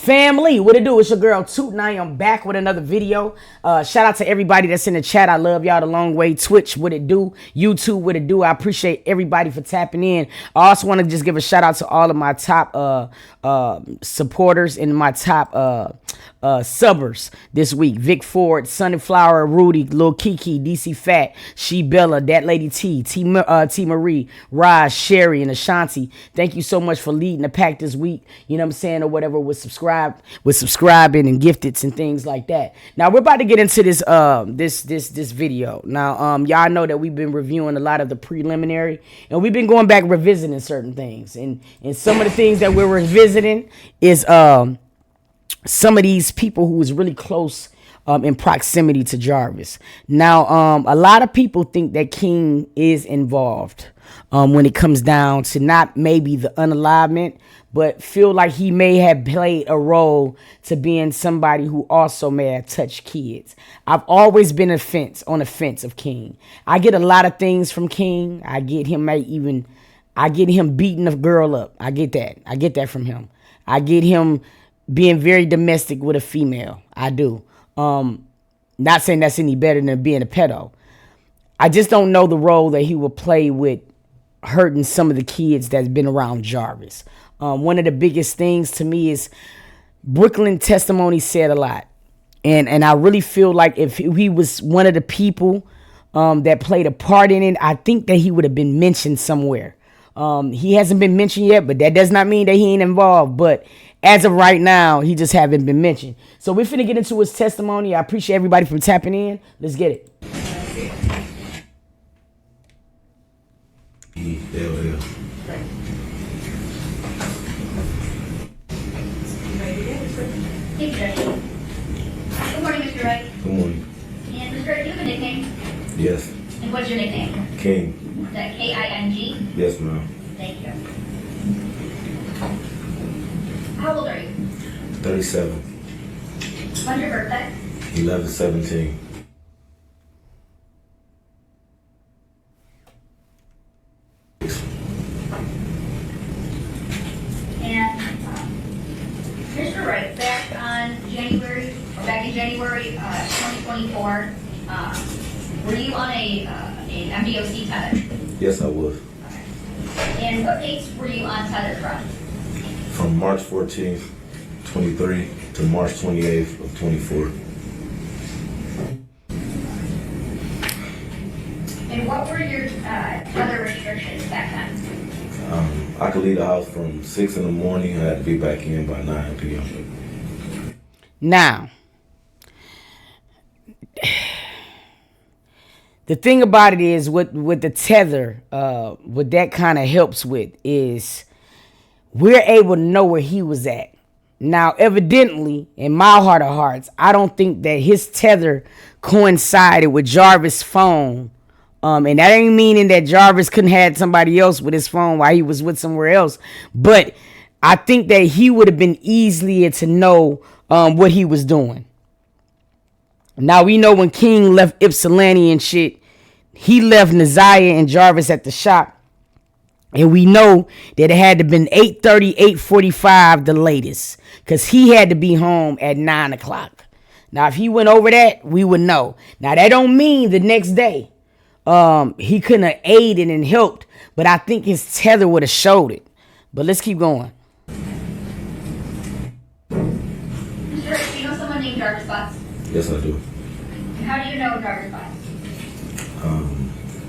Family, what it do? It's your girl Toot, and I am back with another video. Shout out to everybody that's in the chat. I love y'all the long way. Twitch, what it do? YouTube, what it do? I appreciate everybody for tapping in. I also want to just give a shout out to all of my top supporters and my top subbers this week. Vic Ford, Sunnyflower, Rudy, Lil Kiki, DC Fat, She Bella, That Lady T Marie, Raj, Sherry, and Ashanti. Thank you so much for leading the pack this week. You know what I'm saying? Or whatever with subscribing and gifteds and things like that. Now we're about to get into this this video. Now y'all know that we've been reviewing a lot of the preliminary, and we've been going back revisiting certain things. And some of the things that we're revisiting is some of these people who was really close in proximity to Jarvis. Now, a lot of people think that King is involved when it comes down to not maybe the unalivement, but feel like he may have played a role to being somebody who also may have touched kids. I've always been on the fence of King. I get a lot of things from King. I get him beating a girl up. I get that from him. I get him being very domestic with a female. I do. Not saying that's any better than being a pedo. I just don't know the role that he will play with hurting some of the kids that's been around Jarvis. One of the biggest things to me is Brooklyn testimony said a lot. And I really feel like if he was one of the people that played a part in it, I think that he would have been mentioned somewhere. He hasn't been mentioned yet, but that does not mean that he ain't involved. But as of right now, he just haven't been mentioned. So we're finna get into his testimony. I appreciate everybody for tapping in. Let's get it. Good morning, Mr. Wright. Good morning. And Mr. Wright, do you have a nickname? Yes. And what's your nickname? King. Is that K-I-N-G? Yes, ma'am. Thank you. How old are you? 37. When's your birthday? 11/17. And Mr. Wright, back in January 2024, were you on an MDOC tether? Yes, I was. Okay. And what dates were you on tether from? From March 14th, 23 to March 28th of 24. And what were your tether restrictions back then? I could leave the house from 6 in the morning. I had to be back in by 9 p.m. Now, the thing about it is with the tether, what that kind of helps with is we're able to know where he was at. Now, evidently, in my heart of hearts, I don't think that his tether coincided with Jarvis' phone. And that ain't meaning that Jarvis couldn't have somebody else with his phone while he was with somewhere else. But I think that he would have been easier to know what he was doing. Now, we know when King left Ypsilanti and shit, he left Naziah and Jarvis at the shop. And we know that it had to have been 8:30, 8:45 the latest. Because he had to be home at 9 o'clock. Now, if he went over that, we would know. Now, that don't mean the next day he couldn't have aided and helped. But I think his tether would have showed it. But let's keep going. Mr. Wright, do you know someone named Jarvis Butts? Yes, I do. How do you know Jarvis Butts?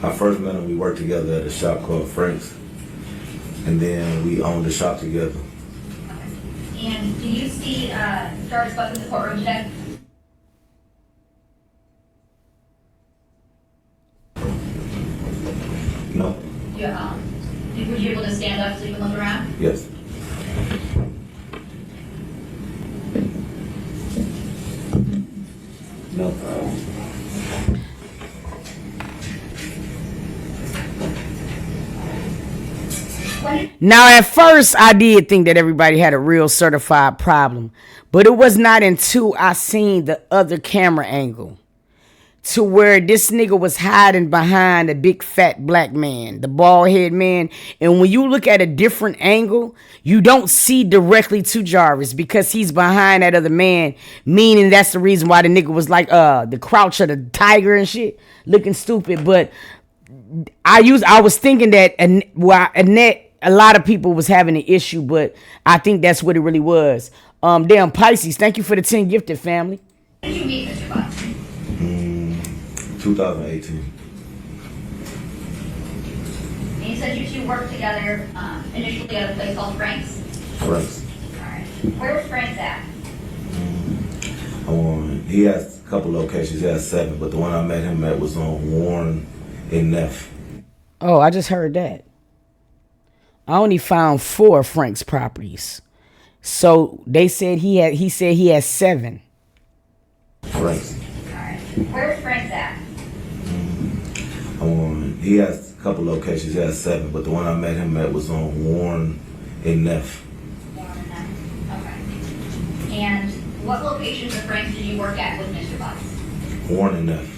I first met him, we worked together at a shop called Frank's. And then we owned the shop together. Okay. And do you see Jarvis Butts in the courtroom today? No. Yeah. Would you be able to stand up so you can look around? Yes. No. Now, at first, I did think that everybody had a real certified problem. But it was not until I seen the other camera angle to where this nigga was hiding behind a big fat black man, the bald head man. And when you look at a different angle, you don't see directly to Jarvis because he's behind that other man, meaning that's the reason why the nigga was like the crouch of the tiger and shit, looking stupid. But I was thinking that Annette, a lot of people was having an issue, but I think that's what it really was. Damn Pisces, thank you for the 10 gifted, family. When did you meet Mr. Bucks? 2018. And you said you two worked together initially at a place called Frank's? Frank's. All right. Where was Frank's at? He has a couple locations. He has 7, but the one I met him at was on Warren and Neff. Oh, I just heard that. I only found 4 Frank's properties. So they said he said he has 7. Frank's. All right. Where was Frank's at? He has a couple locations. He has 7, but the one I met him at was on Warren and Neff. Okay. And what locations of Frank's did you work at with Mr. Bucks? Warren and Neff.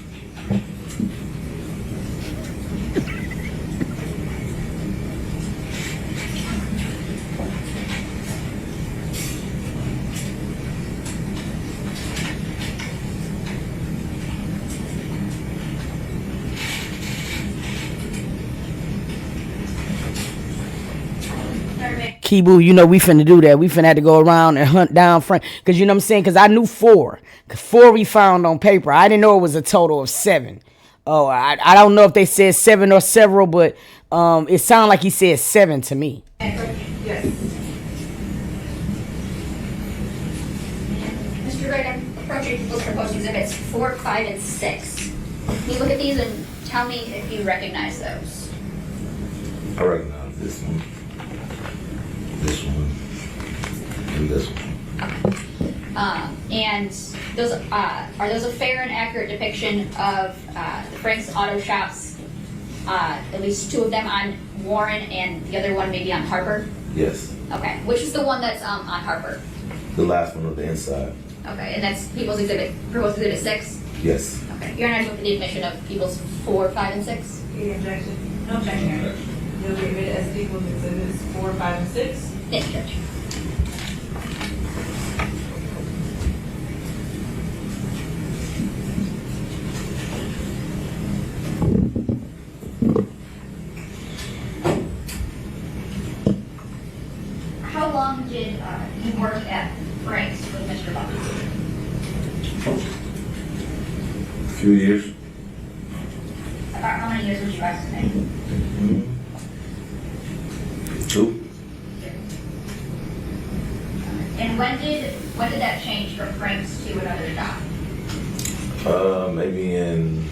Kibu, you know we finna do that. We finna have to go around and hunt down Frank. Cause you know what I'm saying? Cause I knew 4. 4 we found on paper. I didn't know it was a total of 7. Oh, I don't know if they said 7 or several, but it sounded like he said 7 to me. Yes. Mr. Wright, I'm approaching people's proposed exhibits 4, 5, and 6. Can you look at these and tell me if you recognize those? I recognize this one. This one. And this one. And those are those a fair and accurate depiction of the Frank's Auto Shops? At least 2 of them on Warren and the other one maybe on Harper? Yes. Okay. Which is the one that's on Harper? The last one on the inside. Okay. And that's People's Proposed Exhibit 6? Yes. Okay. You're not with the admission of People's 4, 5, and 6? Any objection? No objection. You'll be admitted as People's Exhibits 4, 5, and 6. Yes, Judge. How long did you work at Frank's with Mr. Bucks? A few years. About how many years would you estimate? 2. And when did that change from Frank's to another shop? Maybe in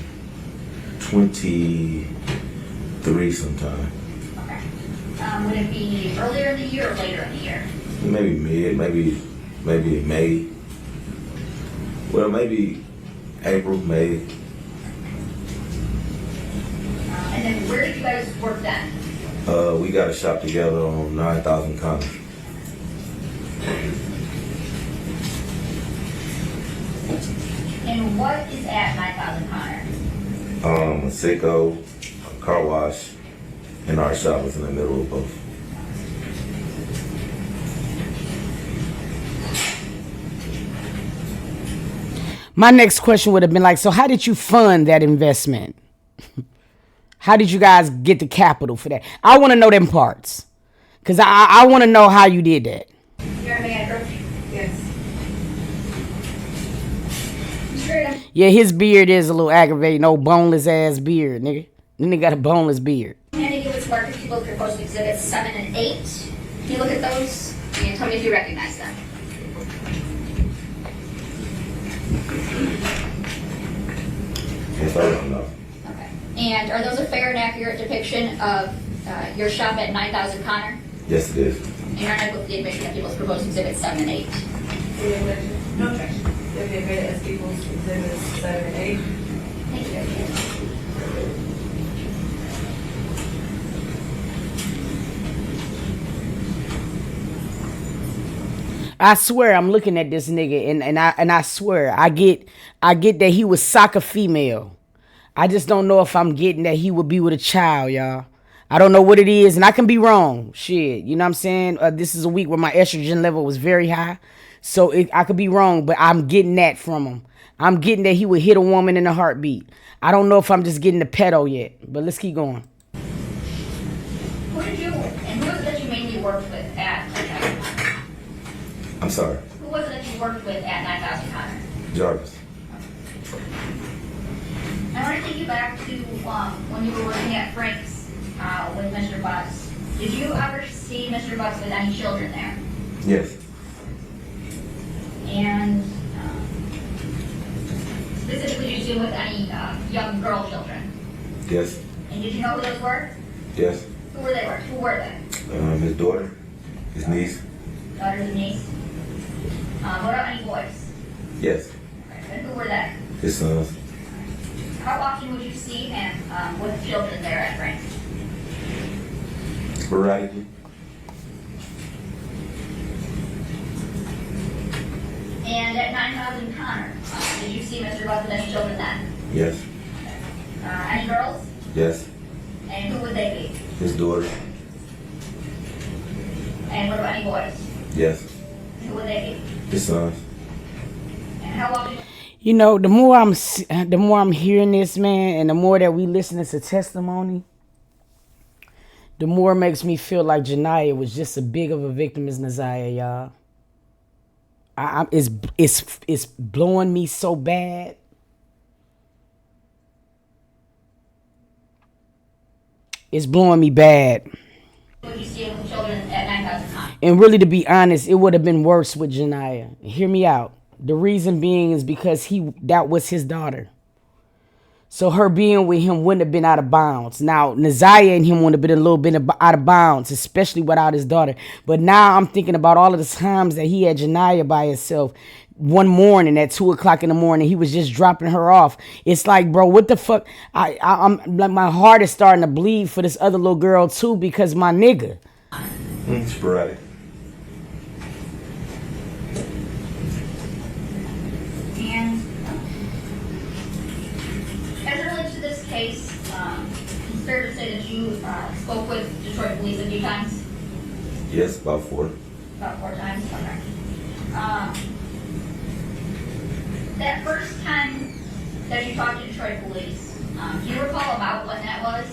23 sometime. Okay. Would it be earlier in the year or later in the year? Maybe mid, maybe May. Well, maybe April, May. And then where did you guys work then? We got a shop together on 9,000 Connor. And what is at 9,000 Connor? A Sicko, a car wash, and our shop was in the middle of both. My next question would have been like, so how did you fund that investment? How did you guys get the capital for that? I want to know them parts. Because I want to know how you did that. You're a manager? Yes. Straight up. Yeah, his beard is a little aggravating. Old boneless ass beard, nigga. Nigga got a boneless beard. And you would mark people with proposed exhibits 7 and 8. Can you look at those and tell me if you recognize them? Yes, I don't know. Okay. And are those a fair and accurate depiction of your shop at 9,000 Connor? Yes, it is. And you're not with the admission of people's proposed exhibits 7 and 8? Any objection? No objection. You'll be admitted as People's Exhibits 7 and 8. Thank you. I swear I'm looking at this nigga and I swear I get that he was soccer female. I just don't know if I'm getting that he would be with a child, y'all. I don't know what it is, and I can be wrong. Shit, you know what I'm saying? This is a week where my estrogen level was very high, so I could be wrong, but I'm getting that from him. I'm getting that he would hit a woman in a heartbeat. I don't know if I'm just getting the pedo yet, but let's keep going. Who was it that you mainly worked with at 9,000? I'm sorry. Who was it that you worked with at 9,000 Connor? Jarvis. I want to take you back to when you were working at Frank's with Mr. Butts. Did you ever see Mr. Butts with any children there? Yes. And specifically, did you see him with any young girl children? Yes. And did you know who those were? Yes. Who were they? Who were they? His daughter, his niece. Daughters and niece. What about any boys? Yes. Okay. And who were they? His sons. How often would you see him with children there at Frank's? Sporadically. And at 9,000 Connor, did you see Mr. Butts with any children then? Yes. Any girls? Yes. And who would they be? His daughter. And what about any boys? Yes. And who would they His sons. be? And how often? You know, the more I'm hearing this, man, and the more that we listening to testimony, the more it makes me feel like Janiyah was just as big of a victim as Naziah, y'all. It's blowing me so bad. It's blowing me bad. Would you see him with children at 9,000 Connor? And really, to be honest, it would have been worse with Janiyah. Hear me out. The reason being is because that was his daughter. So her being with him wouldn't have been out of bounds. Now, Naziah and him would have been a little bit out of bounds, especially without his daughter. But now I'm thinking about all of the times that he had Janiyah by himself. One morning at 2 o'clock in the morning, he was just dropping her off. It's like, bro, what the fuck? I'm like, my heart is starting to bleed for this other little girl too, because my nigga. Sporadic. And as it relates to this case, it's fair to say that you spoke with Detroit police a few times? Yes, about 4. About 4 times? Okay. That first time that you talked to Detroit police, do you recall about when that was?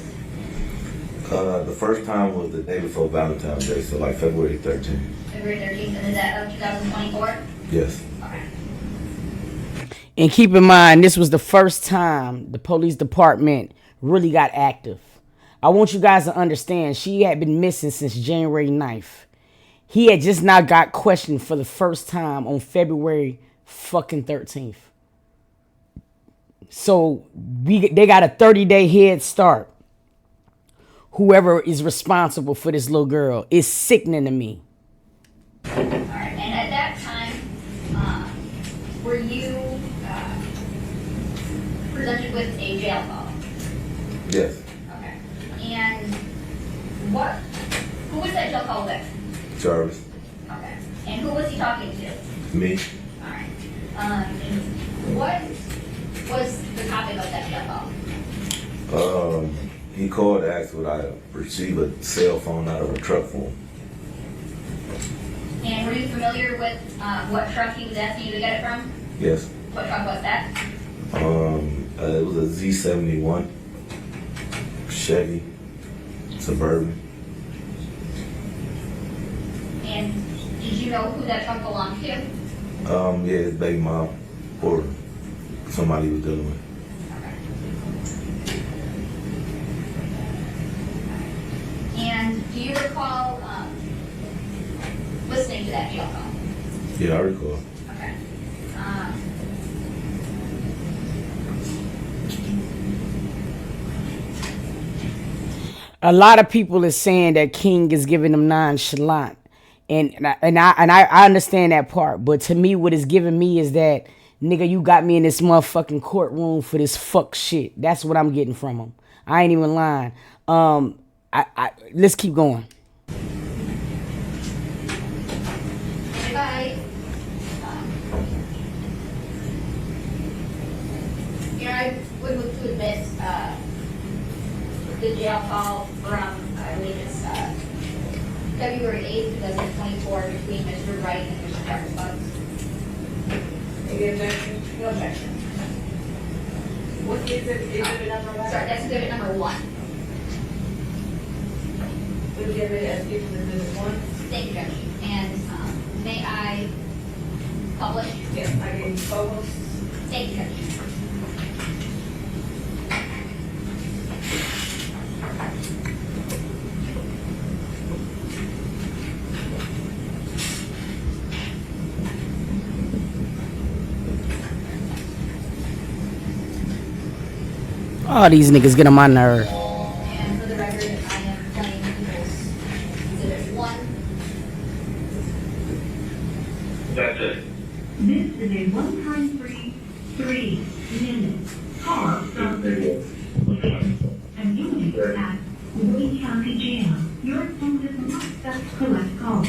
The first time was the day before Valentine's Day, so like February 13th. February 13th, and is that of 2024? Yes. Okay. And keep in mind, this was the first time the police department really got active. I want you guys to understand, she had been missing since January 9th. He had just now got questioned for the first time on February fucking 13th. So they got a 30-day head start. Whoever is responsible for this little girl is sickening to me. All right. And at that time, were you presented with a jail call? Yes. Okay. And who was that jail call with? Jarvis. Okay. And who was he talking to? Me. All right. And what was the topic of that jail call? He called to ask would I receive a cell phone out of a truck for him. And were you familiar with what truck he was asking you to get it from? Yes. What truck was that? It was a Z71 Chevy Suburban. And did you know who that truck belonged to? Yeah, his baby mom or somebody he was dealing with. And do you recall listening to that jail call? Yeah, I recall. Okay. A lot of people is saying that King is giving them nonchalant. And I understand that part. But to me, what it's giving me is that, nigga, you got me in this motherfucking courtroom for this fuck shit. That's what I'm getting from him. I ain't even lying. Let's keep going. Bye. jail call from, I believe it's February 8th, 2024, between Mr. Wright and Mr. Jarvis. Any objection? No objection. What is it? Exhibit number one? Sorry, that's exhibit number 1. We'll give it as people exhibit one. Thank you, Judge. And may I publish? Yes, I gave you photos. Thank you, Judge. Oh, these niggas get on my nerve. And for the record, I am playing people's exhibit 1. That's it. This is a one-time free 3-minute call from an unit at Lee County Jail. Your phone does not collect calls.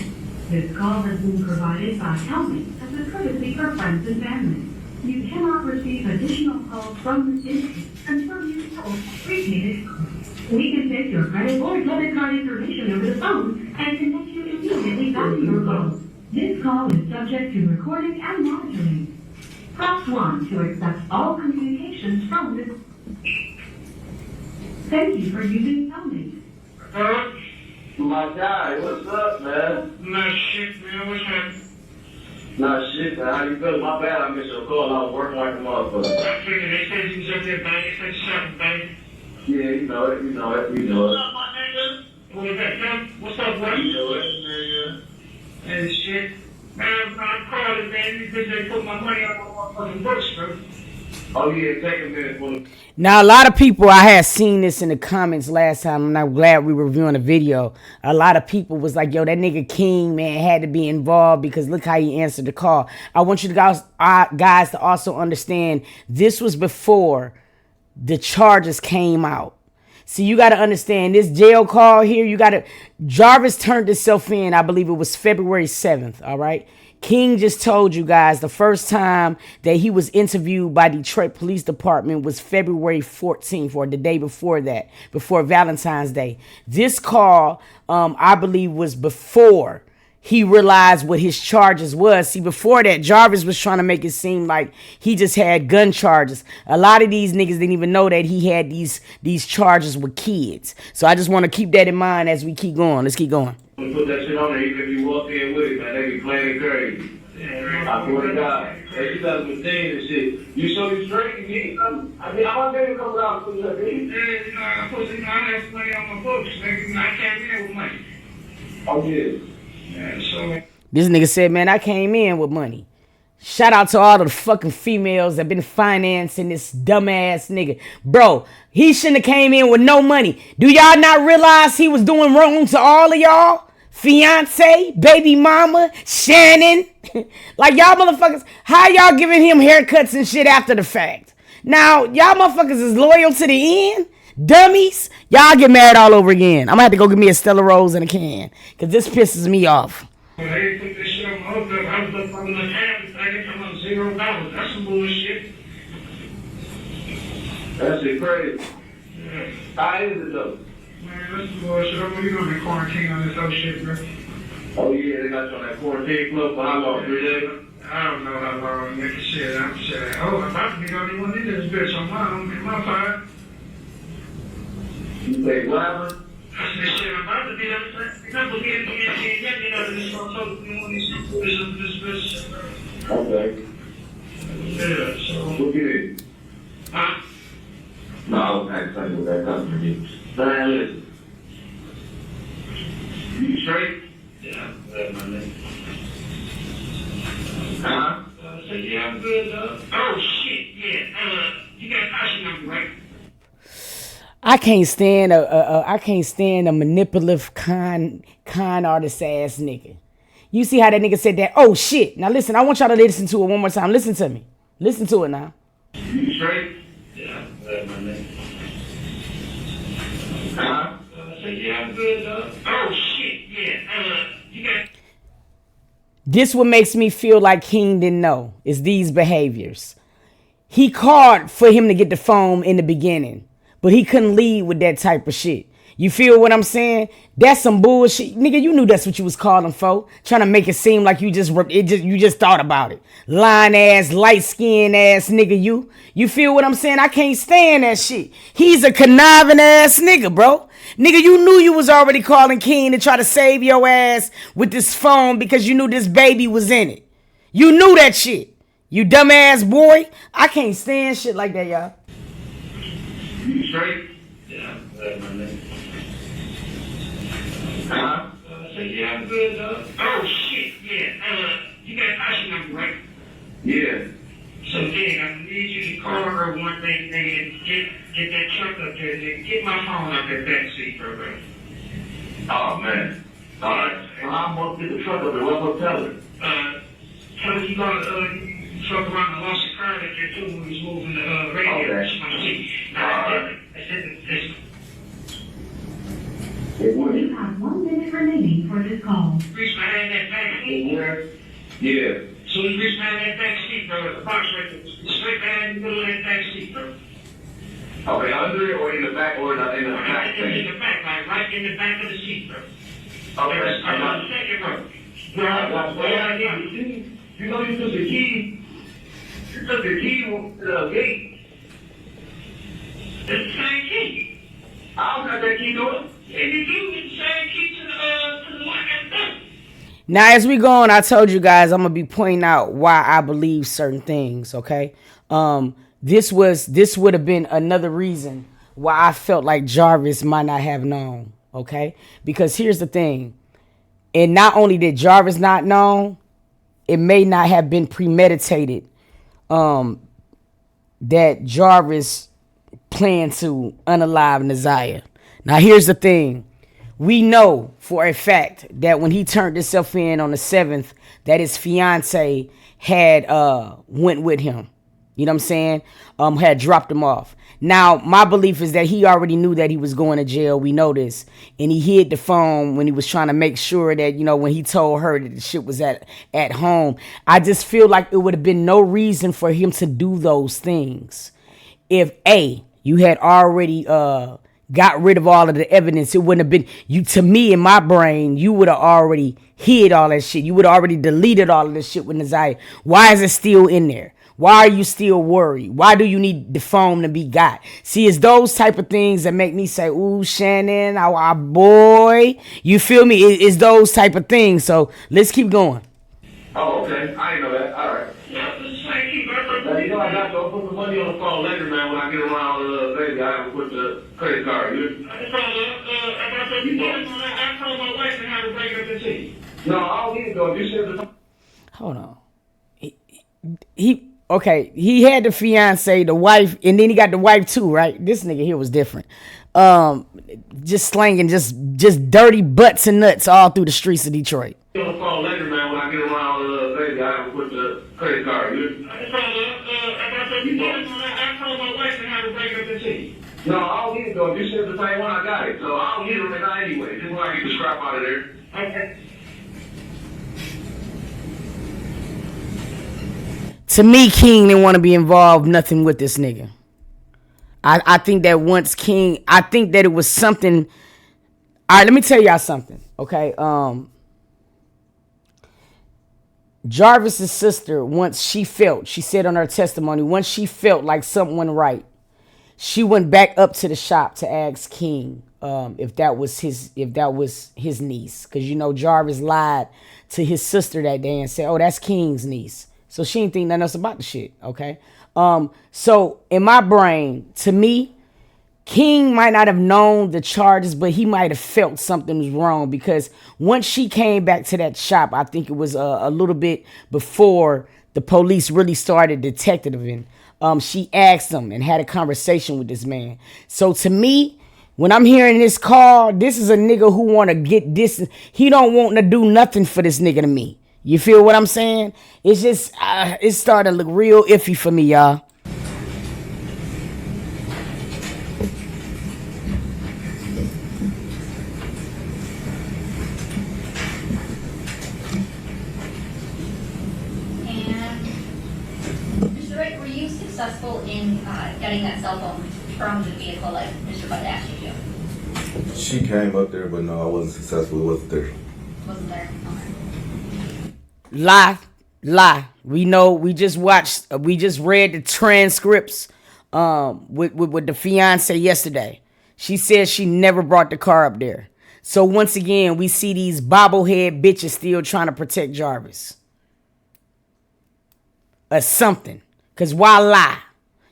This call has been provided by Helmet as a courtesy for friends and family. You cannot receive additional calls from this entity until you told prepaid call. We can take your credit or debit card information over the phone and connect you immediately back to your call. This call is subject to recording and monitoring. Press 1 to accept all communications from this. Thank you for using Helmet. My guy, what's up, man? Nah, shit, man. What's happening? Nah, shit, man. How you feeling? My bad, I missed your call. I was working like a motherfucker. I figured they said you was up there banging, said something, banging. Yeah, you know it. What's up, my nigga? What is that, man? What's up, bro? You know it. And shit. Man, I'm calling, man. These bitches ain't put my money on my motherfucking books, bro. Oh, yeah, take a minute for the... Now, a lot of people, I had seen this in the comments last time, and I'm glad we were reviewing the video. A lot of people was like, yo, that nigga King, man, had to be involved because look how he answered the call. I want you to guys to also understand this was before the charges came out. See, you got to understand this jail call here. Jarvis turned himself in, I believe it was February 7th, all right? King just told you guys the first time that he was interviewed by Detroit Police Department was February 14th, or the day before that, before Valentine's Day. This call, I believe, was before he realized what his charges was. See, before that, Jarvis was trying to make it seem like he just had gun charges. A lot of these niggas didn't even know that he had these charges with kids. So I just want to keep that in mind as we keep going. Let's keep going. Put that shit on there, even if you walk in with it, man. They be playing crazy. I swear to God. Hey, 2015 and shit. You show you straight, you need something. I mean, I'm not going to come out with that, baby. Yeah, you know, I have money on my books, nigga. I came in with money. Oh, yeah. Yeah, so... This nigga said, man, I came in with money. Shout out to all of the fucking females that been financing this dumbass nigga. Bro, he shouldn't have came in with no money. Do y'all not realize he was doing wrong to all of y'all? Fiancé, baby mama, Shannon. Like, y'all motherfuckers, how y'all giving him haircuts and shit after the fact? Now, y'all motherfuckers is loyal to the end? Dummies? Y'all get married all over again. I'm gonna have to go get me a Stella Rose in a can, because this pisses me off. When they put this shit on my hookup, I was up on the tab, I didn't come up $0. That's some bullshit. That shit crazy. Yeah. How is it, though? Man, that's some bullshit. I'm gonna be quarantined on this whole shit, bro. Oh, yeah, they got you on that quarantine club for how long? 3 days? I don't know how long, nigga. Shit, I'm saying, oh, I'm about to be the only one in this bitch on my part. You say, what happened? I said, shit, I'm about to be the number getting this one, so this bitch. Okay. Yeah, so. What get it? Huh? No, I was actually with that customer. Man, listen. You straight? Yeah, I'm good, my nigga. Huh? I said, yeah, I'm good, oh, shit, yeah. You got Ashley number, right? I can't stand a manipulative con artist ass nigga. You see how that nigga said that? Oh shit. Now listen, I want y'all to listen to it one more time. Listen to me. Listen to it now. You straight? Yeah, I'm good, my nigga. Huh? I said, yeah, I'm good, oh shit, yeah. You got. This what makes me feel like King didn't know is these behaviors. He called for him to get the phone in the beginning. but he couldn't lead with that type of shit. You feel what I'm saying? That's some bullshit. Nigga, you knew that's what you was calling for. Trying to make it seem like you just thought about it. Lying ass, light skinned ass nigga, you. You feel what I'm saying? I can't stand that shit. He's a conniving ass nigga, bro. Nigga, you knew you was already calling King to try to save your ass with this phone because you knew this baby was in it. You knew that shit. You dumbass boy. I can't stand shit like that, y'all. You straight? Yeah, I'm glad, my nigga. So yeah, I'm good, oh shit, yeah. You got Tasha number, right? Yeah. So yeah, I need you to call her one thing, nigga, and get that truck up there, nigga. Get my phone out that back seat, bro. Oh, man. All right. Well, I'm going to get the truck up there. What am I telling her? Tell her you gonna truck around and lost your car that there too when he's moving the radio. Okay. Just want to see. Now, that's You have 1 minute remaining for this call. reach behind that back seat. Where? Yeah. So you reach behind that back seat, bro. The box right there. Straight behind the middle of that back seat, bro. Okay, under it or in the back or in the back In thing? the back, like right in the back of the seat, bro. Okay. I'm on the second row. You know you took the key. You took the key to the gate. It's the same key. I don't got that key to it. And you do the same key to the lock and door. Now, as we go on, I told you guys I'm gonna be pointing out why I believe certain things. Okay, this would have been another reason why I felt like Jarvis might not have known. Okay, because here's the thing, and not only did Jarvis not know, it may not have been premeditated. That Jarvis planned to unalive Naziah. Now, here's the thing. We know for a fact that when he turned himself in on the 7th, that his fiance had went with him. You know what I'm saying? Had dropped him off. Now, my belief is that he already knew that he was going to jail. We know this. And he hid the phone when he was trying to make sure that, you know, when he told her that the shit was at home. I just feel like it would have been no reason for him to do those things. If A, you had already got rid of all of the evidence, it wouldn't have been, you, to me, in my brain, you would have already hid all that shit. You would have already deleted all of this shit with Naziah. Why is it still in there? Why are you still worried? Why do you need the phone to be got? See, it's those type of things that make me say, ooh, Shannon, our boy. You feel me? It's those type of things. So let's keep going. Oh, okay. I didn't know that. All right. Yeah, it's the same key, bro. Now, you know I got to put the money on the phone later, man. When I get around, baby, I have to put the credit card. I told my wife and how to break up the tea. No, I don't need to go. You said the. Hold on. He had the fiance, the wife, and then he got the wife too, right? This nigga here was different. Just slanging just dirty butts and nuts all through the streets of Detroit. On the phone later, man. When I get around, baby, I have to put the credit card. I told my wife and how to break up the tea. No, I don't need to go. You said the same one. I got it. So I don't need it right now anyway. Just when I get the scrap out of there. Okay. To me, King didn't want to be involved nothing with this nigga. I think that once King, I think that it was something. All right, let me tell y'all something, okay? Jarvis's sister, once she said on her testimony, once she felt like something went right, she went back up to the shop to ask King if that was his niece, because you know Jarvis lied to his sister that day and said, "Oh, that's King's niece." So she didn't think nothing else about the shit, okay? So in my brain, to me, King might not have known the charges, but he might have felt something was wrong, because once she came back to that shop, I think it was a little bit before the police really started detectiving. She asked him and had a conversation with this man. So to me, when I'm hearing this call, this is a nigga who want to get this. He don't want to do nothing for this nigga to me. You feel what I'm saying? It's just, it's starting to look real iffy for me, y'all. And Mr. Wright, were you successful in getting that cell phone from the vehicle like Mr. Bud asked you to? She came up there, but no, I wasn't successful. It wasn't there. Wasn't there? Okay. Lie. We know. We just watched. We just read the transcripts. With the fiance yesterday. She said she never brought the car up there. So once again, we see these bobblehead bitches still trying to protect Jarvis. Or something. Because why lie?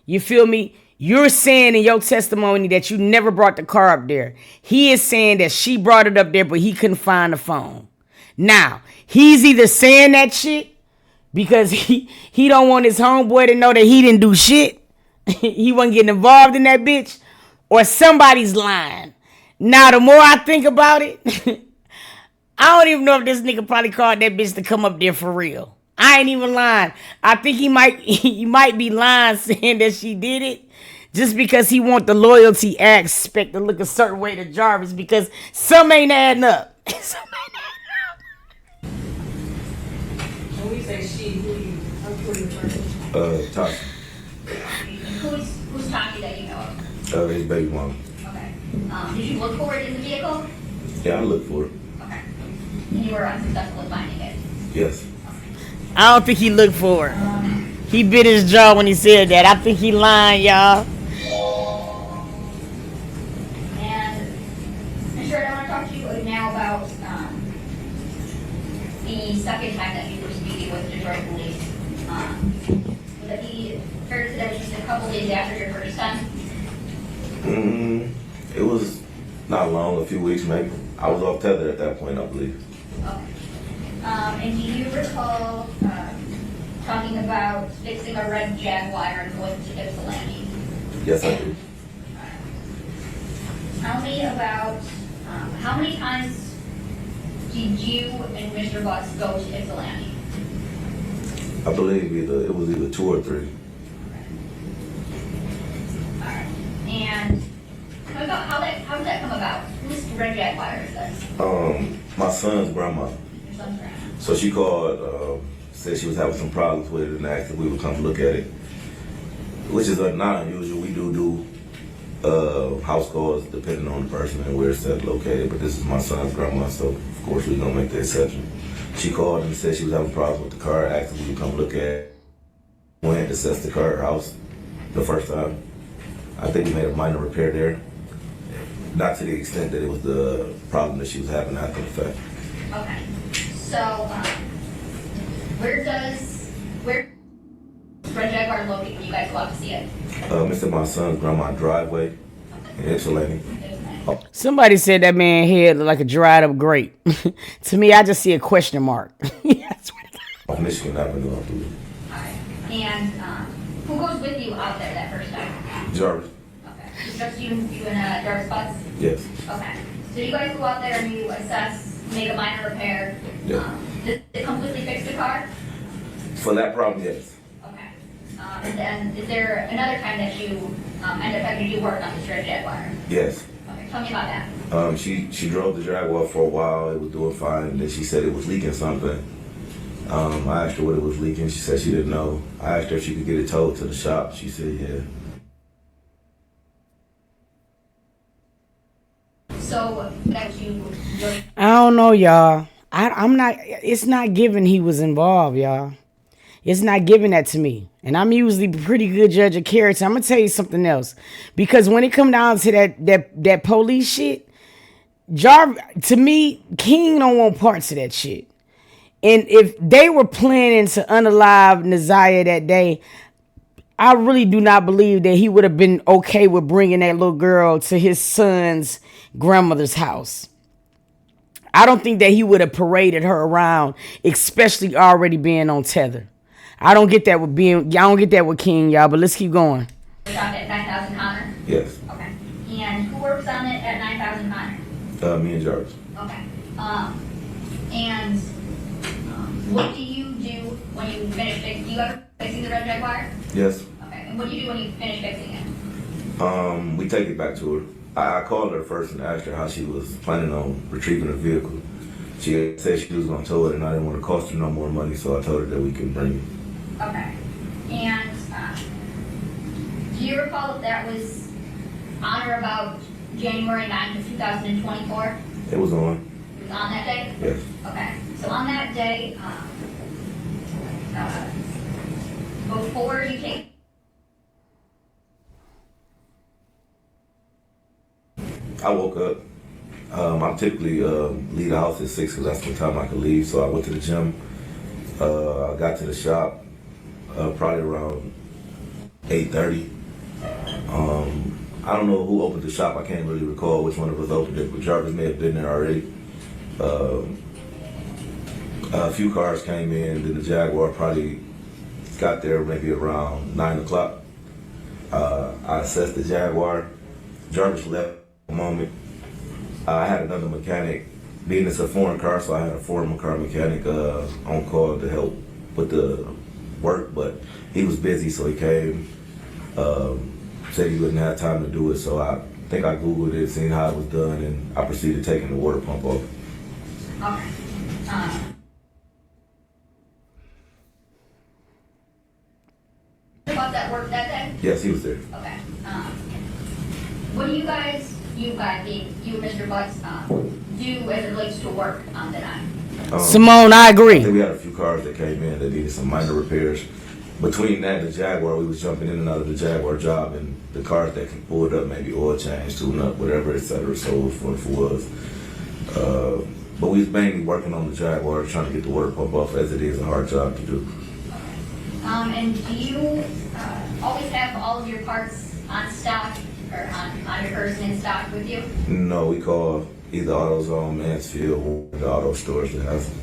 You feel me? You're saying in your testimony that you never brought the car up there. He is saying that she brought it up there, but he couldn't find the phone. Now, he's either saying that shit because he don't want his homeboy to know that he didn't do shit. He wasn't getting involved in that bitch, or somebody's lying. Now, the more I think about it, I don't even know if this nigga probably called that bitch to come up there for real. I ain't even lying. I think he might be lying saying that she did it just because he want the loyalty aspect to look a certain way to Jarvis because some ain't adding up. Some ain't adding up. When we say she, who you refer to? Tasha. Who's Tommy that you know of? His baby mom. Okay. Did you look for it in the vehicle? Yeah, I looked for it. Okay. And you were unsuccessful in finding it? Yes. I don't think he looked for it. He bit his jaw when he said that. I think he lying, y'all. And I'm sure I want to talk to you now about the second time that you were speaking with Detroit police. Would it be fair to say that was just a couple days after your first time? It was not long, a few weeks maybe. I was off tether at that point, I believe. Okay. And do you recall talking about fixing a red Jaguar and going to Ypsilanti? Yes, I do. Tell me about how many times did you and Mr. Butts go to Ypsilanti? I believe it was either 2 or 3. Alright. And how did that come about? Whose red Jaguar is this? My son's grandma. Your son's grandma. So she called, said she was having some problems with it and asked if we would come look at it, which is not unusual. We do house calls depending on the person and where it's located, but this is my son's grandma, so of course we're gonna make the exception. She called and said she was having problems with the car, asked if we would come look at it. Went and assessed the car, her house the first time. I think we made a minor repair there. Not to the extent that it was the problem that she was having after the fact. Okay. So, where does red Jaguar locate when you guys go out to see it? Mr. My son's grandma driveway in Ypsilanti. Somebody said that man head looked like a dried up grape. To me, I just see a question mark. Off Michigan Avenue, I believe. Alright. And who goes with you out there that first time? Jarvis. Okay. It's just you and Jarvis Butts? Yes. Okay. So you guys go out there and you assess, make a minor repair. Yeah. Does it completely fix the car? For that problem, yes. Okay. And then is there another time that you end up having to do work on this red Jaguar? Yes. Okay. Tell me about that. She drove the Jaguar for a while. It was doing fine. Then she said it was leaking something. I asked her what it was leaking. She said she didn't know. I asked her if she could get it towed to the shop. She said yeah. So that you. I don't know, y'all. I'm not. It's not given he was involved, y'all. It's not giving that to me. And I'm usually a pretty good judge of character. I'm gonna tell you something else, because when it come down to that police shit, to me, King don't want parts of that shit. And if they were planning to unalive Naziah that day, I really do not believe that he would have been okay with bringing that little girl to his son's grandmother's house. I don't think that he would have paraded her around, especially already being on tether. I don't get that with King, y'all, but let's keep going. Shop at 9,000 Connor? Yes. Okay. And who works on it at 9,000 Connor? Me and Jarvis. Okay. And what do you do when you finish fixing? Do you ever fixing the red Jaguar? Yes. Okay. And what do you do when you finish fixing it? We take it back to her. I called her first and asked her how she was planning on retrieving the vehicle. She said she was going to tow it, and I didn't want to cost her no more money, so I told her that we can bring it. Okay. And do you recall if that was on or about January 9th of 2024? It was on. It was on that day? Yes. Okay. So on that day, before you take... I woke up. I typically leave the house at 6 because that's the time I can leave. So I went to the gym. I got to the shop probably around 8:30. I don't know who opened the shop. I can't really recall which one of us opened it, but Jarvis may have been there already. A few cars came in, then the Jaguar probably got there maybe around 9 o'clock. I assessed the Jaguar. Jarvis left a moment. I had another mechanic, being it's a foreign car, so I had a foreign car mechanic on call to help with the work, but he was busy, so he came, said he wouldn't have time to do it, so I think I Googled it, seen how it was done, and I proceeded taking the water pump off. Okay. About that work that day? Yes, he was there. Okay. What do you guys, you and Mr. Butts, do as it relates to work that night? Simone, I I agree. think we had a few cars that came in that needed some minor repairs. Between that and the Jaguar, we was jumping in and out of the Jaguar job, and the cars that can pull it up, maybe oil change, tune up, whatever, etc. So forth was. But we was mainly working on the Jaguar, trying to get the water pump off, as it is a hard job to do. And do you always have all of your parts on stock or on your person in stock with you? No, we call either AutoZone, Mansfield, or the auto stores that has them.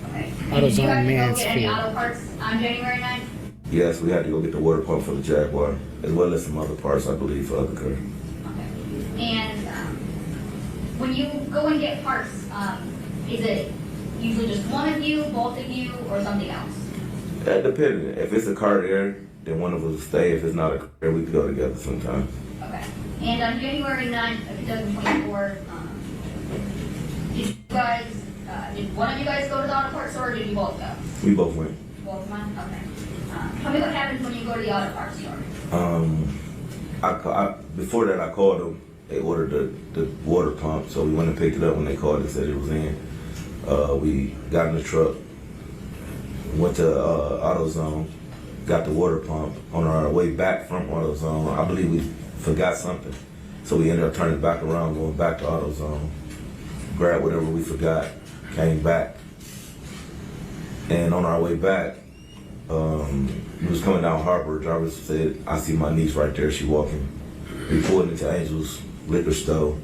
Okay. And did you AutoZone, have to go get any Mansfield. auto parts on January 9th? Yes, we had to go get the water pump for the Jaguar, as well as some other parts, I believe, for other cars. Okay. And when you go and get parts, is it usually just one of you, both of you, or something else? That depends. If it's a car there, then one of us will stay. If it's not a car, we can go together sometimes. Okay. And on January 9th of 2024, did you guys, did one of you guys go to the auto parts store, or did you both go? We both went. Both of them? Okay. Tell me what happens when you go to the auto parts store. Before that, I called them. They ordered the water pump, so we went and picked it up when they called and said it was in. We got in the truck, went to AutoZone, got the water pump. On our way back from AutoZone, I believe we forgot something. So we ended up turning back around, going back to AutoZone, grabbed whatever we forgot, came back. And on our way back, we was coming down Harbor. Jarvis said, I see my niece right there, she walking. We pulled into Angel's liquor store.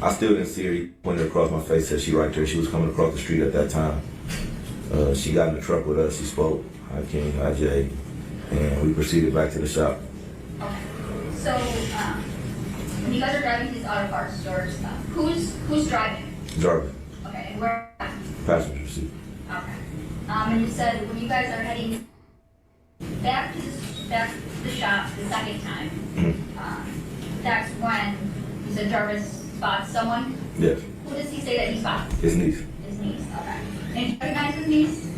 I still didn't see her. He pointed across my face, said she right there. She was coming across the street at that time. She got in the truck with us. She spoke, hi King, hi Jay, and we proceeded back to the shop. Okay. So, when you guys are driving to these auto parts stores, who's driving? Jarvis, Okay, and where? passenger seat. Okay. And you said when you guys are heading back to the shop the second time, that's when you said Jarvis spots someone? Yes, Who does he say that he spots? his niece. His niece, okay. And you recognize his niece?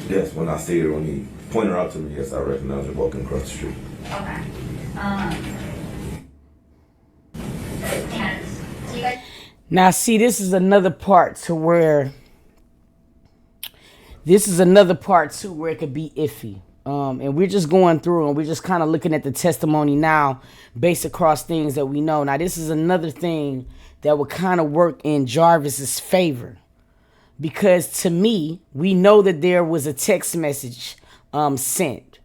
Yes, when I see her, when he pointed her out to me, yes, I recognize her walking across the street. Okay. And so you guys... Now, see, this is another part to where it could be iffy. And we're just going through and we're just kind of looking at the testimony now based across things that we know. Now, this is another thing that would kind of work in Jarvis's favor. Because to me, we know that there was a text message sent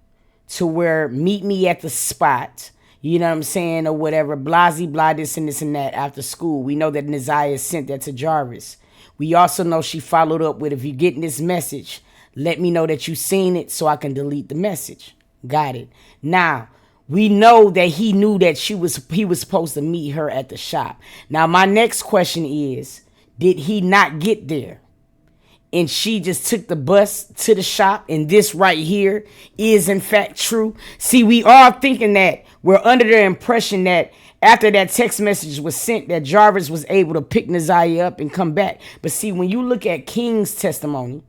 to where meet me at the spot, you know what I'm saying, or whatever, blasey, blah, this and that after school. We know that Neziah sent that to Jarvis. We also know she followed up with, if you're getting this message, let me know that you seen it so I can delete the message. Got it. Now, we know that he knew that he was supposed to meet her at the shop. Now, my next question is, did he not get there? And she just took the bus to the shop, and this right here is in fact true. See, we are thinking that we're under the impression that after that text message was sent, that Jarvis was able to pick Neziah up and come back. But see, when you look at King's testimony,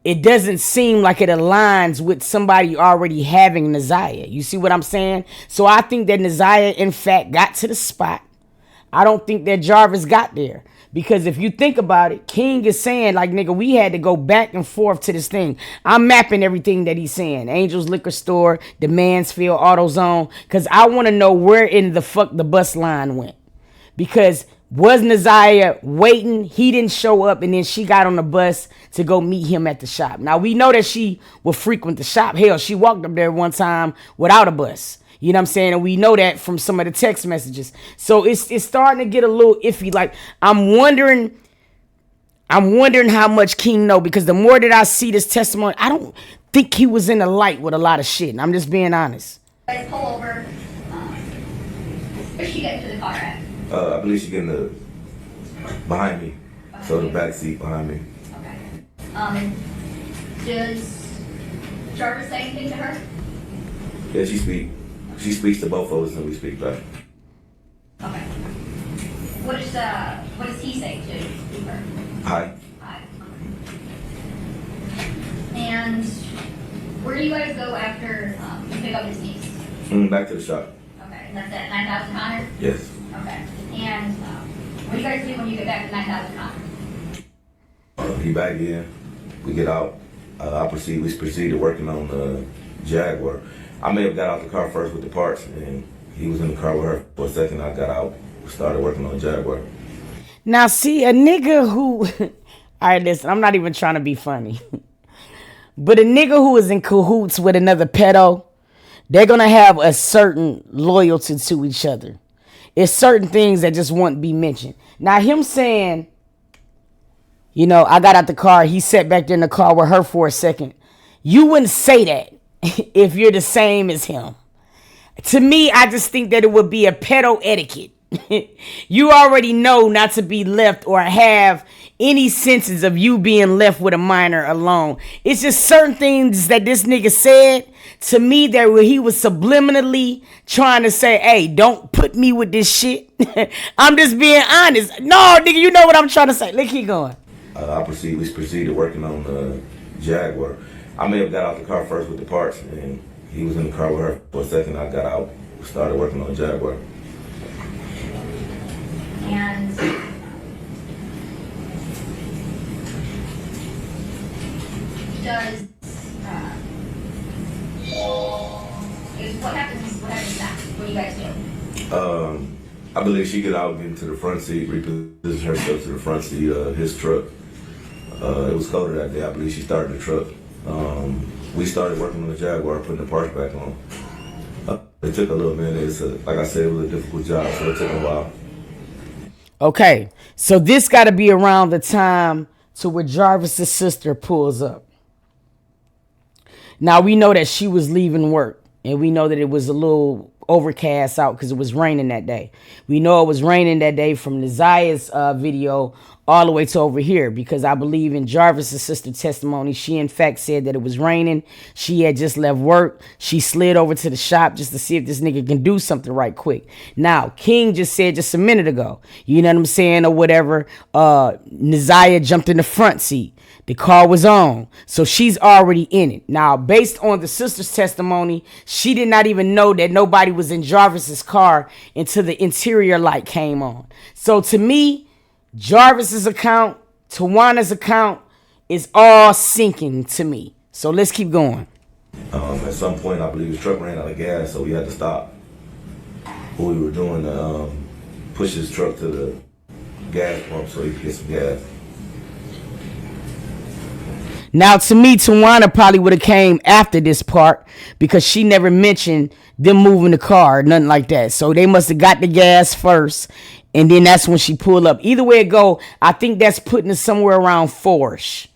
it doesn't seem like it aligns with somebody already having Neziah. You see what I'm saying? So I think that Neziah, in fact, got to the spot. I don't think that Jarvis got there. Because if you think about it, King is saying, like, nigga, we had to go back and forth to this thing. I'm mapping everything that he's saying. Angel's Liquor Store, the Mansfield AutoZone. Because I want to know where in the fuck the bus line went. Because was Neziah waiting? He didn't show up, and then she got on the bus to go meet him at the shop. Now, we know that she will frequent the shop. Hell, she walked up there one time without a bus. You know what I'm saying? And we know that from some of the text messages. So it's starting to get a little iffy. Like, I'm wondering how much King know, because the more that I see this testimony, I don't think he was in the light with a lot of shit. And I'm just being honest. Guys pull over. Where's she get into the car at? I believe she's getting behind me. So the back seat behind me. Okay. Does Jarvis say anything to her? Yeah, she speaks to both of us and we speak back. Okay. What does he say to her? Hi. Hi. And where do you guys go after you pick up his niece? Back to the shop. Okay, and that's at 9,000 Connor? Yes. Okay. And what do you guys do when you get back to 9,000 Connor? He back in. We get out. We proceeded working on the Jaguar. I may have got out the car first with the parts, and he was in the car with her for a second. I got out, started working on the Jaguar. Now, see, a nigga who... All right, listen, I'm not even trying to be funny. But a nigga who is in cahoots with another pedo, they're going to have a certain loyalty to each other. It's certain things that just won't be mentioned. Now, him saying, you know, I got out the car, he sat back there in the car with her for a second. You wouldn't say that if you're the same as him. To me, I just think that it would be a pedo etiquette. You already know not to be left or have any senses of you being left with a minor alone. It's just certain things that this nigga said to me that he was subliminally trying to say, hey, don't put me with this shit. I'm just being honest. No, nigga, you know what I'm trying to say. Let's keep going. We proceeded working on the Jaguar. I may have got out the car first with the parts, and he was in the car with her for a second. I got out, started working on the Jaguar. And does what happens next? What do you guys do? I believe she get out, get into the front seat, reposition herself to the front seat of his truck. It was colder that day. I believe she started the truck. We started working on the Jaguar, putting the parts back on. It took a little minute. Like I said, it was a difficult job, so it took a while. Okay, so this got to be around the time to where Jarvis's sister pulls up. Now, we know that she was leaving work, and we know that it was a little overcast out because it was raining that day. We know it was raining that day from Neziah's video all the way to over here, because I believe in Jarvis's sister testimony, she in fact said that it was raining. She had just left work. She slid over to the shop just to see if this nigga can do something right quick. Now, King just said just a minute ago, you know what I'm saying, or whatever, Neziah jumped in the front seat. The car was on, so she's already in it. Now, based on the sister's testimony, she did not even know that nobody was in Jarvis's car until the interior light came on. So to me, Jarvis's account, Tawana's account is all sinking to me. So let's keep going. At some point, I believe his truck ran out of gas, so we had to stop what we were doing to push his truck to the gas pump so he could get some gas. Now, to me, Tawana probably would have came after this part because she never mentioned them moving the car, nothing like that. So they must have got the gas first, and then that's when she pulled up. Either way it go, I think that's putting us somewhere around 4-ish.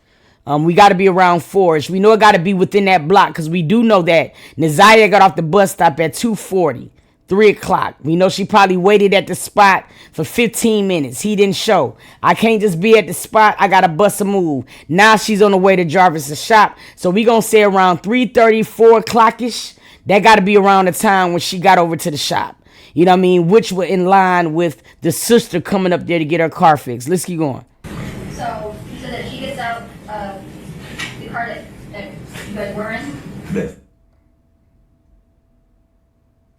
We got to be around 4-ish. We know it got to be within that block because we do know that Neziah got off the bus stop at 2:40. 3 o'clock. We know she probably waited at the spot for 15 minutes. He didn't show. I can't just be at the spot. I got to bust a move. Now she's on the way to Jarvis's shop. So we going to say around 3:30, 4 o'clock-ish. That got to be around the time when she got over to the shop. You know what I mean? Which were in line with the sister coming up there to get her car fixed. Let's keep going. So you said that she gets out of the car you guys were in? Yes.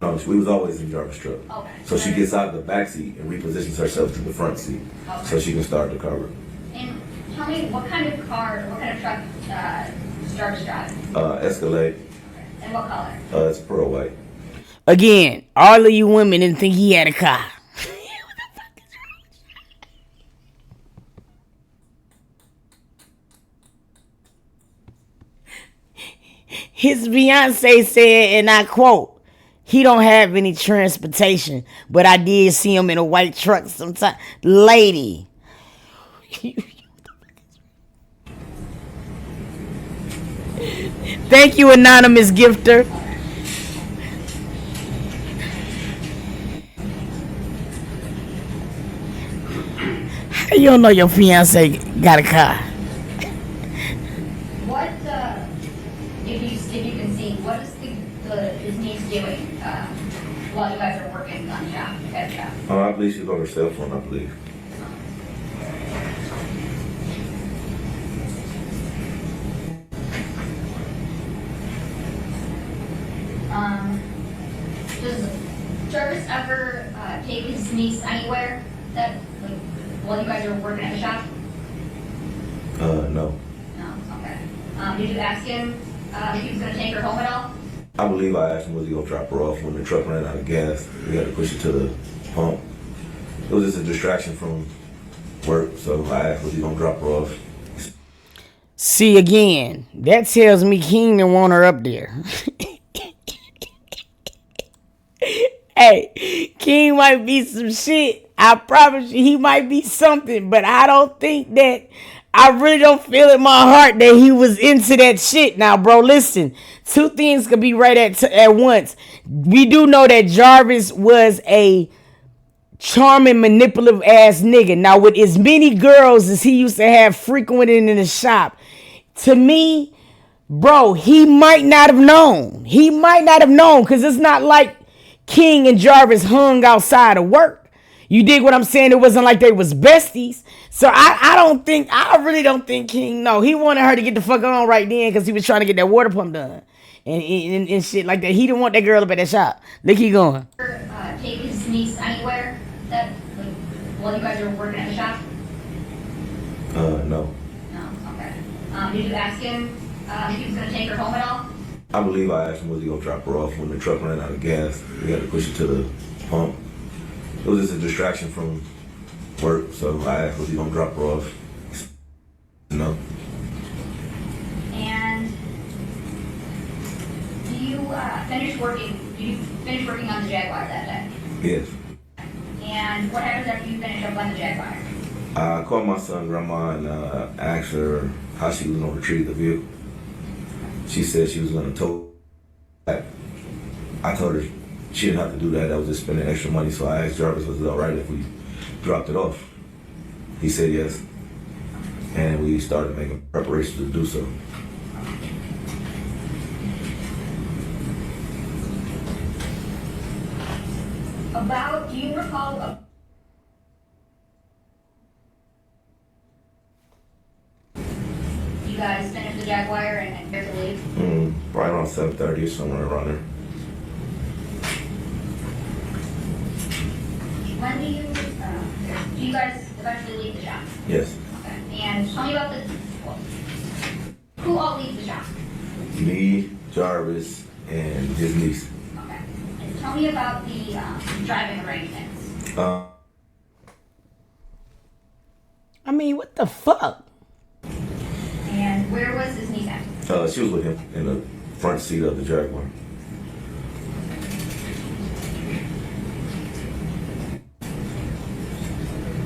No, we was always in Jarvis' truck. Okay. So she gets out of the back seat and repositions herself to the front seat, so she can start the car. And tell me, what kind of car, what kind of truck does Jarvis drive? Escalade. And what color? It's pearl white. Again, all of you women didn't think he had a car. His fiance said, and I quote, he don't have any transportation, but I did see him in a white truck sometime. Lady. Thank you, anonymous gifter. How you don't know your fiance got a car? What, if you can see, what is his niece doing while you guys are working on the job, at the job? I believe she's on her cell phone, I believe. Does Jarvis ever take his niece anywhere that, like, while you guys are working at the shop? No. No, okay. Did you ask him if he was gonna take her home at all? I believe I asked him was he gonna drop her off when the truck ran out of gas. We had to push it to the pump. It was just a distraction from work, so I asked was he gonna drop her off. See, again, that tells me King didn't want her up there. Hey, King might be some shit. I promise you, he might be something, but I don't think that, I really don't feel in my heart that he was into that shit. Now, bro, listen, two things could be right at once. We do know that Jarvis was a charming, manipulative ass nigga. Now, with as many girls as he used to have frequenting in the shop, to me, bro, he might not have known. He might not have known, because it's not like King and Jarvis hung outside of work. You dig what I'm saying? It wasn't like they was besties. So I really don't think King, no. He wanted her to get the fuck on right then because he was trying to get that water pump done. And shit like that. He didn't want that girl up at that shop. Look, keep going. Take his niece anywhere that, like, while you guys are working at the shop? No. No, okay. Did you ask him if he was gonna take her home at all? I believe I asked him was he gonna drop her off when the truck ran out of gas. We had to push it to the pump. It was just a distraction from work, so I asked was he gonna drop her off. No. And do you finish working on the Jaguar that day? Yes. And what happens after you finish up on the Jaguar? I called my son grandma and asked her how she was gonna retrieve the vehicle. She said she was gonna tow back. I told her she didn't have to do that. That was just spending extra money. So I asked Jarvis, was it all right if we dropped it off? He said yes. And we started making preparations to do so. Do you recall you guys finished the Jaguar and prepare to leave? Right around 7:30 or somewhere around there. When do you guys eventually leave the shop? Yes. Okay. And tell me about who all leaves the shop? Me, Jarvis, and his niece. Okay. And tell me about the driving arrangements. I mean, what the fuck? And where was his niece at? She was with him in the front seat of the Jaguar.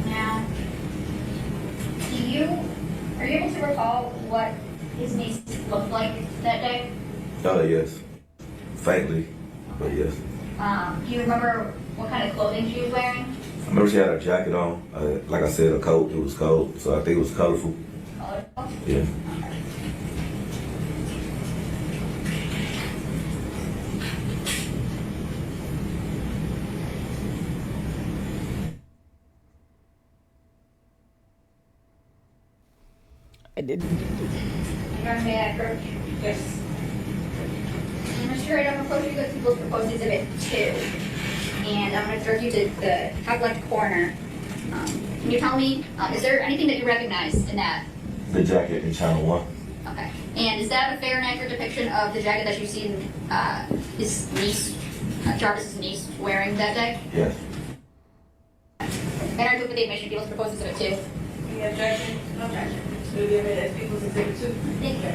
Now, are you able to recall what his niece looked like that day? Yes. Faintly, but yes. Do you remember what kind of clothing she was wearing? I remember she had a jacket on. Like I said, a coat. It was cold, so I think it was colorful. Colorful? Yeah. I didn't. May I approach? Yes. Mr. Wright, I'm approaching the people's proposed exhibit 2. And I'm going to direct you to the top left corner. Can you tell me, is there anything that you recognize in that? The jacket in channel 1. Okay. And is that a fair and accurate depiction of the jacket that you've seen his niece, Jarvis's niece, wearing that day? Yes. And are you with the admission people's proposed exhibit 2? Any objection? No objection. Will be admitted as people's exhibit 2. Thank you.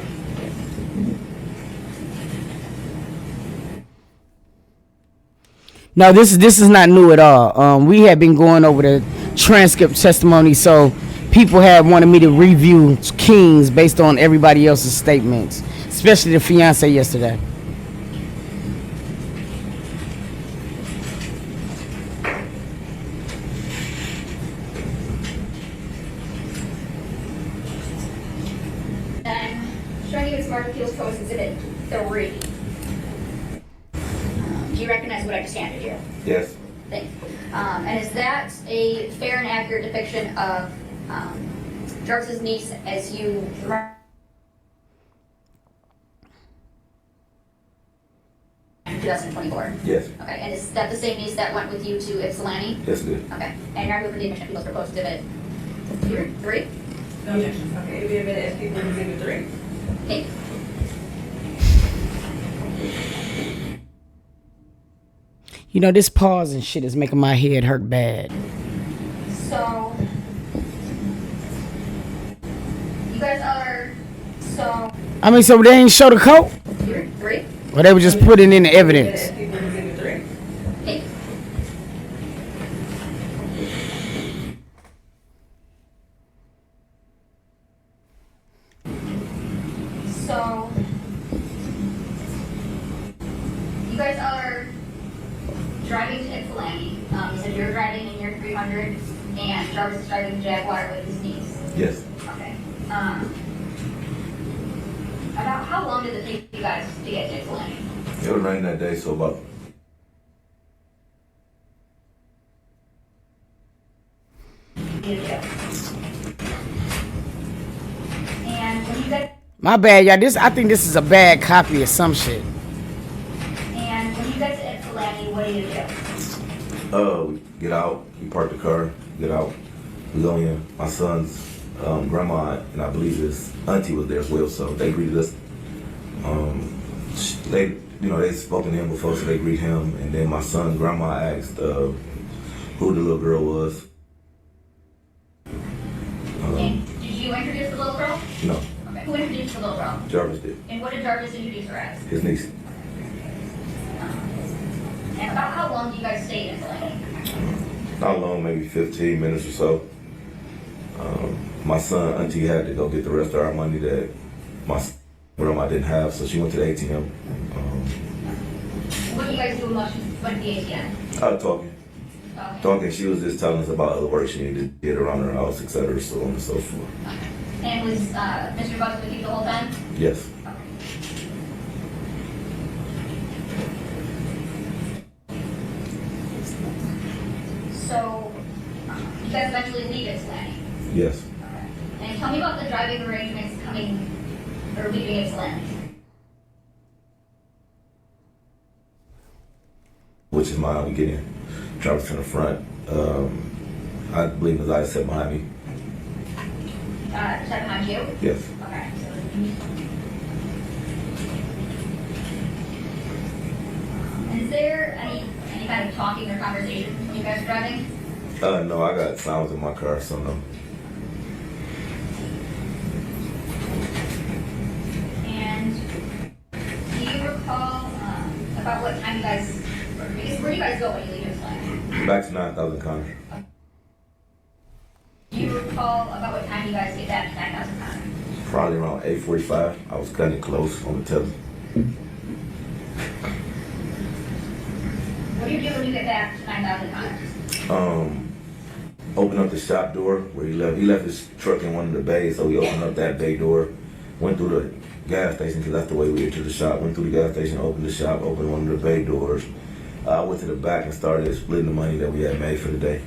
No, this is not new at all. We had been going over the transcript testimony, so people had wanted me to review Kings based on everybody else's statements, especially the fiance yesterday. Then, showing you its Mark Appeals Post exhibit 3. Do you recognize what I just handed you? Yes. Thank you. And is that a fair and accurate depiction of Jarvis's niece as you in 2024? Yes. Okay, and is that the same niece that went with you to Ypsilanti? Yes, it is. Okay, and you're moving the admission people's proposed exhibit 3? No objection. Okay, will be admitted as people's exhibit 3. Thank you. You know, this pause and shit is making my head hurt bad. So, you guys are, I mean, so they ain't show the coat? you're 3? Or they were just putting in the evidence? As people's exhibit 3. Thank you. So, you guys are driving to Ypsilanti. You said you're driving in your 300, and Jarvis is driving the Jaguar with his niece. Yes. Okay. About how long did it take you guys to get to Ypsilanti? It was raining that day, so about And when you guys My bad, y'all. I think this is a bad copy of some shit. to Ypsilanti, what do you do? we get out, we park the car, get out. We go in. My son's grandma and I believe his auntie was there as well, so they greeted us. They spoken to him before, so they greet him. And then my son's grandma asked who the little girl was. And did you introduce the little girl? No, Okay. Who introduced the little girl? Jarvis did. And what did Jarvis introduce her as? His niece. And about how long do you guys stay in Ypsilanti? Not long, maybe 15 minutes or so. My son, auntie had to go get the rest of our money that my grandma didn't have, so she went to the ATM. What do you guys do when you went to the ATM? Talking. Okay. Talking, she was just telling us about other work she needed to get around her house, etc., so on and so forth. Okay. And was Mr. Bucks with you the whole time? Yes. So, you guys eventually leave Ypsilanti? Yes. Okay. And tell me about the driving arrangements coming, or leaving Ypsilanti. Which is my beginning. Jarvis in the front. I believe his eyes sat behind me. Is that behind you? Yes. Okay. And is there any kind of talking or conversation when you guys are driving? No, I got sounds in my car, so no. And do you recall about what time you guys, or I guess where do you guys go when you leave Ypsilanti? Back to 9,000 Connors. Do you recall about what time you guys get back to 9,000 Connor? Probably around 8:45. I was cutting it close on the telly. What do you do when you get back to 9,000 Connor? Opened up the shop door where he left his truck in one of the bays, so we opened up that bay door, went through the gas station, because that's the way we entered the shop, went through the gas station, opened the shop, opened one of the bay doors. I went to the back and started splitting the money that we had made for the day,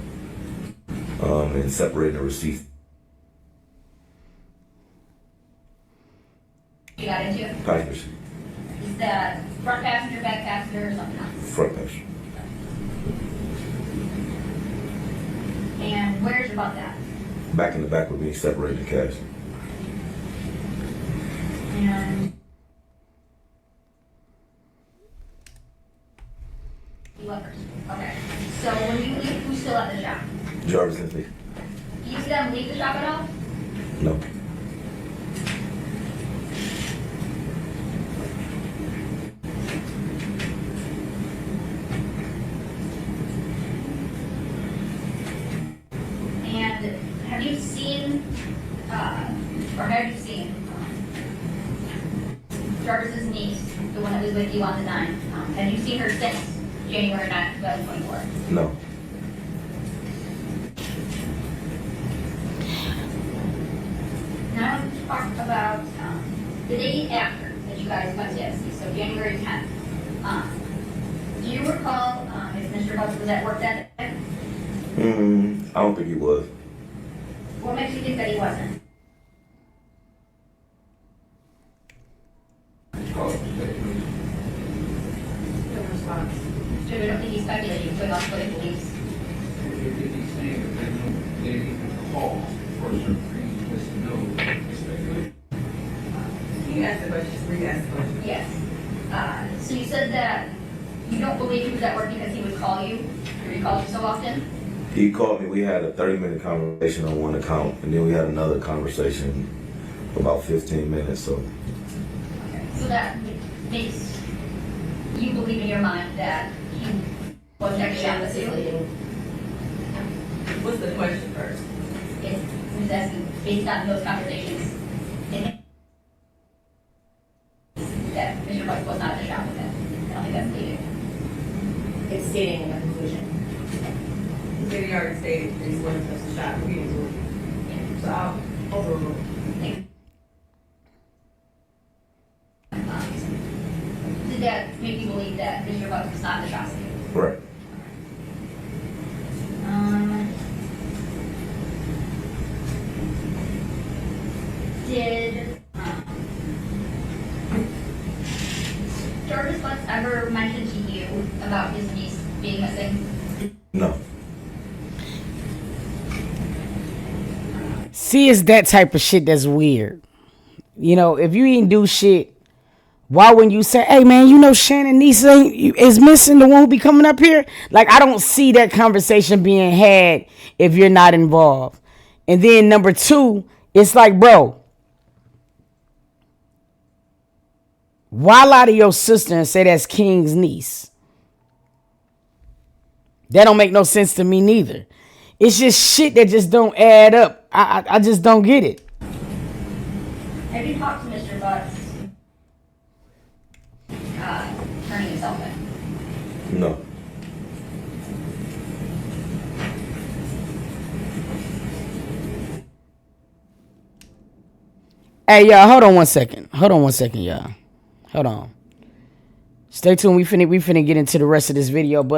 and separating the receipts. You got into? Passenger that front passenger, back passenger, or something else? Front passenger. And where's your butt at? Back in the back with me, separating the cash. And you left first. Okay. So when you leave, who's still at the shop? Jarvis and me. Do you see them leave the shop at all? No. And have you seen, Jarvis's niece, the one that was with you on the 9th? Have you seen her since January 9th, 2024? No. Now let's talk about the day after that you guys went to SC, so January 10th. Do you recall if Mr. Butts was at work that day? I don't think he was. What makes you think that he wasn't? No response. So we don't think he's speculating, going off what he believes. Can you ask the question? Just re-ask the question. Yes. So you said that you don't believe he was at work because he would call you, or he called you so often? He called me. We had a 30-minute conversation on one account, and then we had another conversation for about 15 minutes. So So that makes you believe in your mind that he was at the shop that day. What's the question first? If he was asking, based on those conversations, that Mr. Butts was not at the shop with him. I don't think that's needed. It's stating in the conclusion. He said he already stated that he wasn't supposed to shop. He didn't do it. So I'll overrule. Did that make you believe that Mr. Butts was not at the shop? right. Did Jarvis Butts ever mention to you about his niece being missing? No. See, it's that type of shit that's weird. You know, if you ain't do shit, why wouldn't you say, hey man, you know Shannon niece is missing, the one who be coming up here? Like, I don't see that conversation being had if you're not involved. And then number two, it's like, bro, why lie to your sister and say that's King's niece? That don't make no sense to me neither. It's just shit that just don't add up. I just don't get it. Have you talked to Mr. Butts turning himself in? No. Hey, y'all, hold on one second, y'all. Hold on. Stay tuned. We finna get into the rest of this video, but